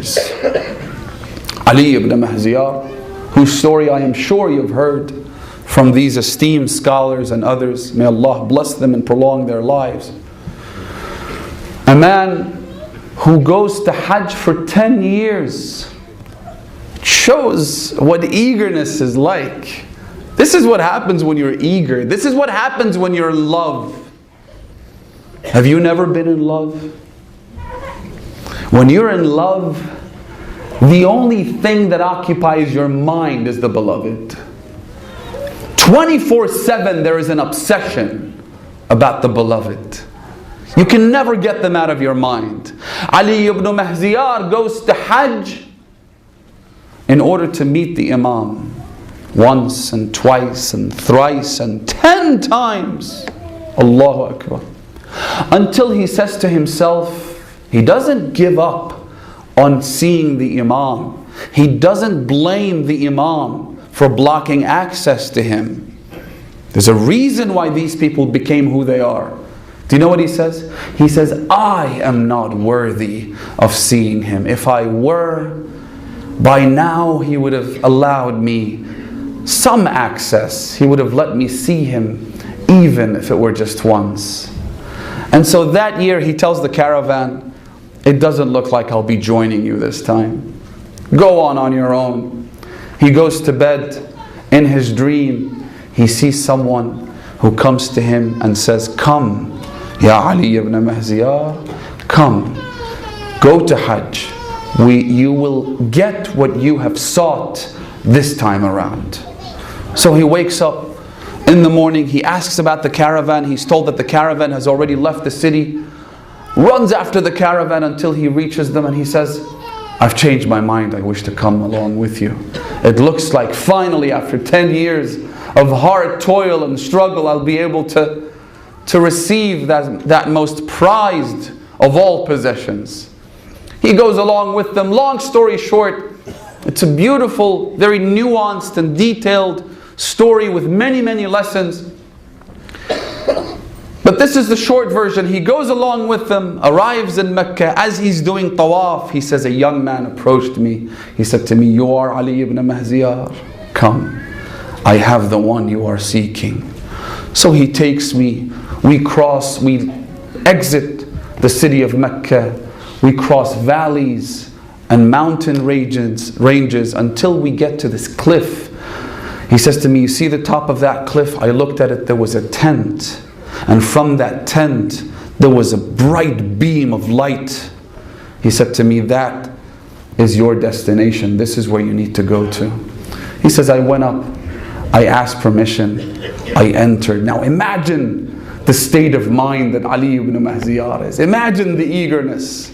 years. Ali ibn Mahziar, whose story I am sure you've heard from these esteemed scholars and others. May Allah bless them and prolong their lives. A man who goes to Hajj for 10 years shows what eagerness is like. This is what happens when you're eager. This is what happens when you're in love. Have you never been in love? When you're in love, the only thing that occupies your mind is the beloved. 24/7 there is an obsession about the beloved. You can never get them out of your mind. Ali ibn Mahziar goes to Hajj in order to meet the Imam. Once and twice and thrice and 10 times. Allahu Akbar. Until he says to himself, he doesn't give up on seeing the Imam. He doesn't blame the Imam for blocking access to him. There's a reason why these people became who they are. Do you know what he says? He says, I am not worthy of seeing him. If I were, by now he would have allowed me some access. He would have let me see him, even if it were just once. And so that year he tells the caravan, it doesn't look like I'll be joining you this time. Go on your own. He goes to bed. In his dream, he sees someone who comes to him and says, come, Ya Ali ibn Mahziar, come, go to Hajj. You will get what you have sought this time around. So he wakes up in the morning, he asks about the caravan. He's told that the caravan has already left the city. Runs after the caravan until he reaches them and he says, I've changed my mind, I wish to come along with you. It looks like finally after 10 years of hard toil and struggle, I'll be able to receive that most prized of all possessions. He goes along with them. Long story short, it's a beautiful, very nuanced and detailed story with many, many lessons. But this is the short version. He goes along with them, arrives in Mecca. As he's doing tawaf, he says, a young man approached me. He said to me, you are Ali ibn Mahziar. Come, I have the one you are seeking. So he takes me. We exit the city of Mecca. We cross valleys and mountain ranges until we get to this cliff. He says to me, you see the top of that cliff? I looked at it, there was a tent. And from that tent, there was a bright beam of light. He said to me, that is your destination. This is where you need to go to. He says, I went up. I asked permission. I entered. Now imagine the state of mind that Ali ibn Mahziar is. Imagine the eagerness.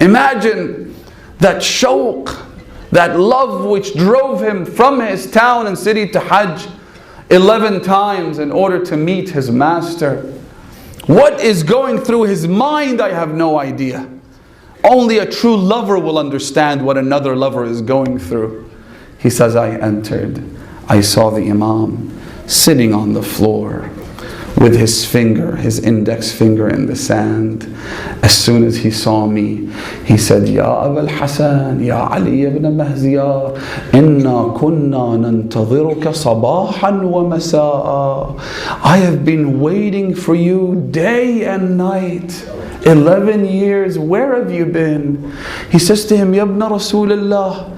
Imagine that shawq, that love which drove him from his town and city to Hajj 11 times in order to meet his master. What is going through his mind, I have no idea. Only a true lover will understand what another lover is going through. He says, I entered. I saw the Imam sitting on the floor with his finger, his index finger in the sand. As soon as he saw me, he said, Ya Abul Hasan, Ya Ali ibn Mahziar, Inna kunna nantadhiruka sabahan wa masa'a. I have been waiting for you day and night. 11 years, where have you been? He says to him, Ya ibn Rasulullah,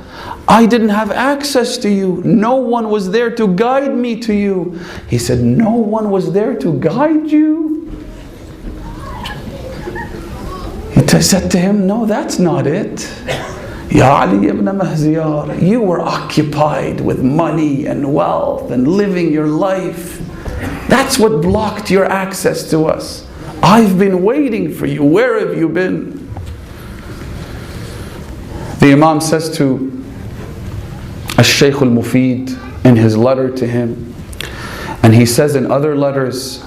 I didn't have access to you. No one was there to guide me to you. He said, no one was there to guide you? He said to him, no, that's not it. Ya Ali ibn Mahziar, you were occupied with money and wealth and living your life. That's what blocked your access to us. I've been waiting for you. Where have you been? The Imam says to Al-Shaykh al-Mufid in his letter to him, and he says in other letters,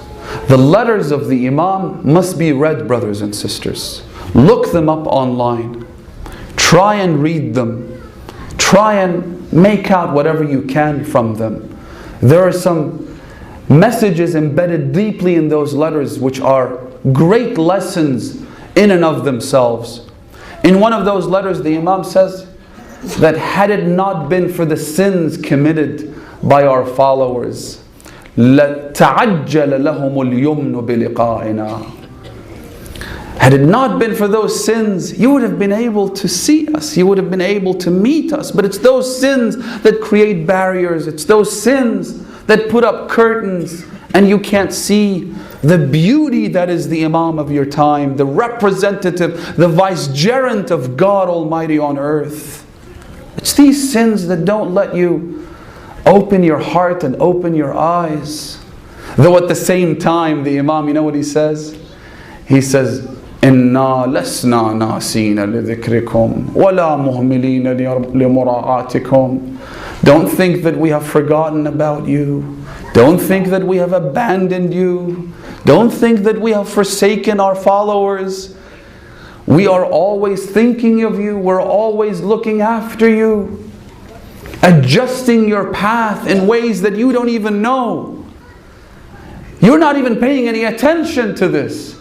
the letters of the Imam must be read, brothers and sisters. Look them up online. Try and read them. Try and make out whatever you can from them. There are some messages embedded deeply in those letters which are great lessons in and of themselves. In one of those letters, the Imam says that had it not been for the sins committed by our followers, لَتَعَجَّلَ لَهُمُ الْيُمْنُ بِلِقَائِنَا. Had it not been for those sins, you would have been able to see us. You would have been able to meet us. But it's those sins that create barriers. It's those sins that put up curtains and you can't see the beauty that is the Imam of your time, the representative, the vicegerent of God Almighty on earth. It's these sins that don't let you open your heart and open your eyes. Though at the same time, the Imam, you know what he says? He says, إِنَّا لَسْنَا نَاسِينَ لِذِكْرِكُمْ وَلَا مُهْمِلِينَ لِمُرَاعَاتِكُمْ. Don't think that we have forgotten about you. Don't think that we have abandoned you. Don't think that we have forsaken our followers. We are always thinking of you. We're always looking after you, adjusting your path in ways that you don't even know. You're not even paying any attention to this.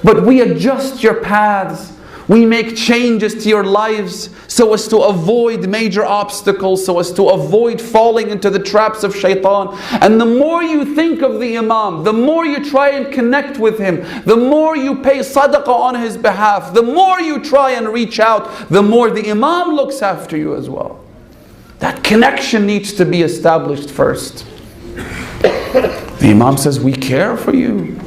But we adjust your paths. We make changes to your lives so as to avoid major obstacles, so as to avoid falling into the traps of shaitan. And the more you think of the Imam, the more you try and connect with him, the more you pay sadaqah on his behalf, the more you try and reach out, the more the Imam looks after you as well. That connection needs to be established first. The Imam says, we care for you.